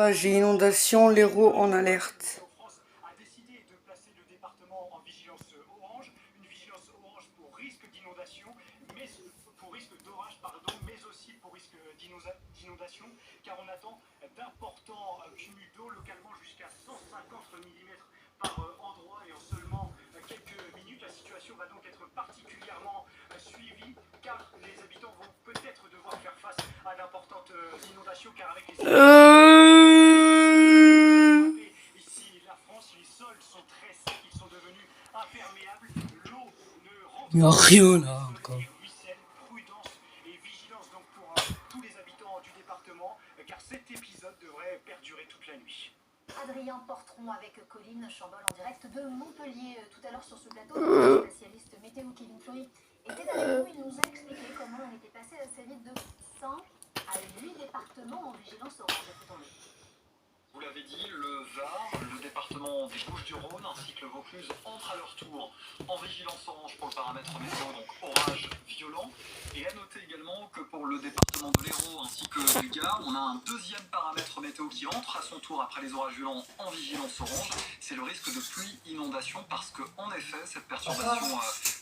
Orage et inondations, l'Hérault en alerte. France a décidé de placer le département en vigilance orange, une vigilance orange pour risque d'inondation, mais pour risque d'orage, mais aussi pour risque d'inondation, car on attend d'importants cumuls d'eau localement jusqu'à 150 mm par endroit et en seulement quelques minutes. La situation va donc être particulièrement suivie, car les habitants vont peut-être devoir faire face à d'importantes inondations, car avec les imperméable, l'eau ne Il n'y rentre a pas rien dans les là sols encore. et ruisselle. Prudence et vigilance donc pour tous les habitants du département, car cet épisode devrait perdurer toute la nuit. Adrien Porteron avec Colline Chambol en direct de Montpellier. Tout à l'heure sur ce plateau, le spécialiste météo Kevin Fleury était avec nous. Il nous a expliqué comment on était passé assez vite de 100 à 8 départements en vigilance orange. Écoutons-le. Vous l'avez dit, le Var, le département des Bouches-du-Rhône ainsi que le Vaucluse entrent à leur tour en vigilance orange pour le paramètre météo, donc orage violent. Et à noter également que pour le département de l'Hérault ainsi que du Gard, on a un deuxième paramètre météo qui entre à son tour après les orages violents en vigilance orange. C'est le risque de pluie inondation parce que en effet, cette perturbation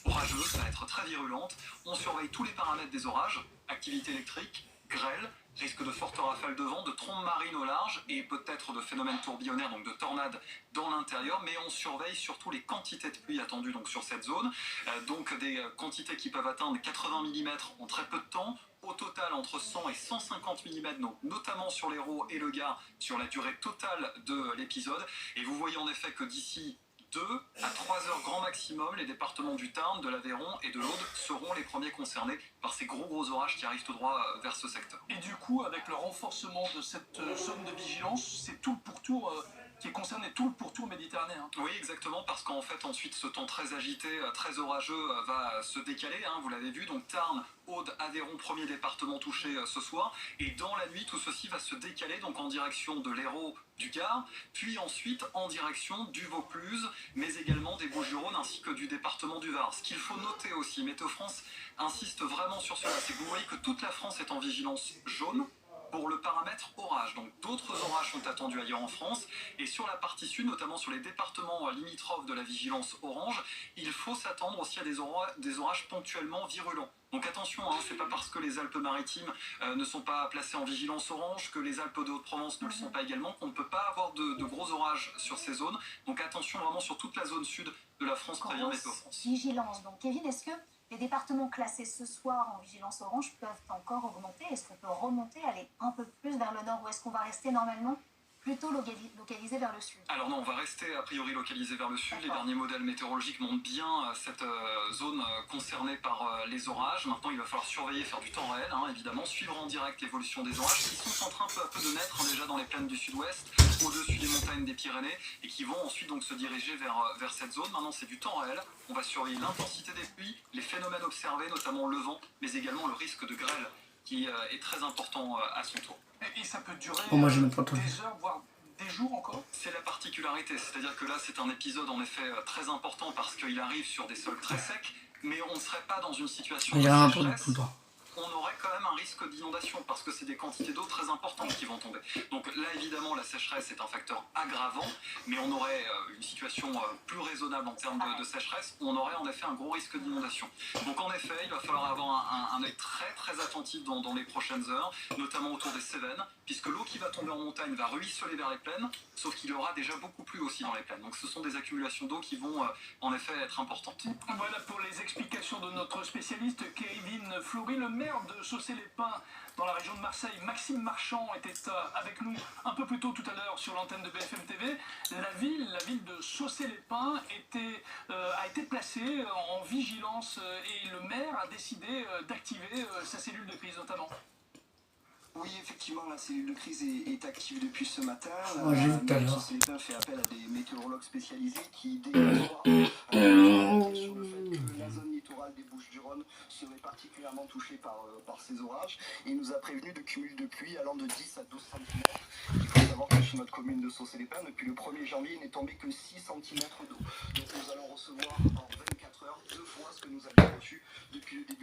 orageuse va être très virulente. On surveille tous les paramètres des orages, activité électrique, grêle, risque de fortes rafales de vent, de trombes marines au large et peut-être de phénomènes tourbillonnaires, donc de tornades dans l'intérieur, mais on surveille surtout les quantités de pluie attendues donc, sur cette zone, donc des quantités qui peuvent atteindre 80 mm en très peu de temps, au total entre 100 et 150 mm, donc notamment sur l'Hérault et le Gard, sur la durée totale de l'épisode, et vous voyez en effet que d'ici 2 à 3 heures grand maximum, les départements du Tarn, de l'Aveyron et de l'Aude seront les premiers concernés par ces gros orages qui arrivent tout droit vers ce secteur. Et du coup, avec le renforcement de cette zone de vigilance, c'est tout le pourtour qui est concerné, tout le pourtour méditerranéen. Oui, exactement, parce qu'en fait, ensuite, ce temps très agité, très orageux va se décaler, vous l'avez vu, donc Tarn, Aude, Aveyron, premier département touché ce soir, et dans la nuit, tout ceci va se décaler, donc en direction de l'Hérault, du Gard, puis ensuite en direction du Vaucluse, mais également des Bouches-du-Rhône ainsi que du département du Var. Ce qu'il faut noter aussi, Météo France insiste vraiment sur cela, c'est que vous voyez que toute la France est en vigilance jaune pour le paramètre orage. Donc d'autres orages sont attendus ailleurs en France, et sur la partie sud, notamment sur les départements limitrophes de la vigilance orange, il faut s'attendre aussi à des orages ponctuellement virulents. Donc attention, c'est pas parce que les Alpes-Maritimes ne sont pas placées en vigilance orange que les Alpes de Haute-Provence ne le sont pas également, qu'on ne peut pas avoir de gros orages sur ces zones. Donc attention vraiment sur toute la zone sud de la France, prévient Météo France. Vigilance. Donc Kevin, est-ce que les départements classés ce soir en vigilance orange peuvent encore augmenter? Est-ce qu'on peut remonter, aller un peu plus vers le nord, ou est-ce qu'on va rester normalement plutôt localisé vers le sud? Alors non, on va rester a priori localisé vers le sud. Les derniers modèles météorologiques montrent bien cette zone concernée par les orages. Maintenant, il va falloir surveiller, faire du temps réel, évidemment, suivre en direct l'évolution des orages qui sont en train peu à peu de naître déjà dans les plaines du sud-ouest, au-dessus des montagnes des Pyrénées, et qui vont ensuite donc se diriger vers cette zone. Maintenant, c'est du temps réel. On va surveiller l'intensité des pluies, les phénomènes observés, notamment le vent, mais également le risque de grêle qui est très important à son tour. Et ça peut durer Oh, moi, j'ai même pas entendu. des heures, voire des jours encore. C'est la particularité, c'est-à-dire que là c'est un épisode en effet très important parce qu'il arrive sur des sols très secs, mais on ne serait pas dans une situation Il y de a un peu de sécheresse. poudre. On aurait quand même un risque d'inondation parce que c'est des quantités d'eau très importantes qui vont tomber. Donc là évidemment la sécheresse est un facteur aggravant, mais on aurait une situation plus raisonnable en termes de sécheresse, on aurait en effet un gros risque d'inondation. Donc en effet il va falloir avoir un œil très attentif dans les prochaines heures, notamment autour des Cévennes, puisque l'eau qui va tomber en montagne va ruisseler vers les plaines, sauf qu'il y aura déjà beaucoup plu aussi dans les plaines. Donc ce sont des accumulations d'eau qui vont en effet être importantes. Voilà pour les explications de notre spécialiste Kevin Fleury. Le maire de Saucé-les-Pins dans la région de Marseille, Maxime Marchand, était avec nous un peu plus tôt tout à l'heure sur l'antenne de BFM TV. La ville de Saucé-les-Pins a été placée en vigilance et le maire a décidé d'activer sa cellule de crise notamment. Oui, effectivement, la cellule de crise est active depuis ce matin. Moi, j'ai vu tout à l'heure. Saucé-les-Pins fait appel à des météorologues spécialisés qui, dès le soir, sur le fait que la zone littorale des Bouches-du-Rhône serait particulièrement touchée par ces orages. Et il nous a prévenu de cumuls de pluie allant de 10 à 12 cm. Il faut savoir que sur notre commune de Saucé-les-Pins, depuis le 1er janvier, il n'est tombé que 6 cm d'eau. Donc nous allons recevoir en 24 heures 2 fois ce que nous avions reçu depuis le début.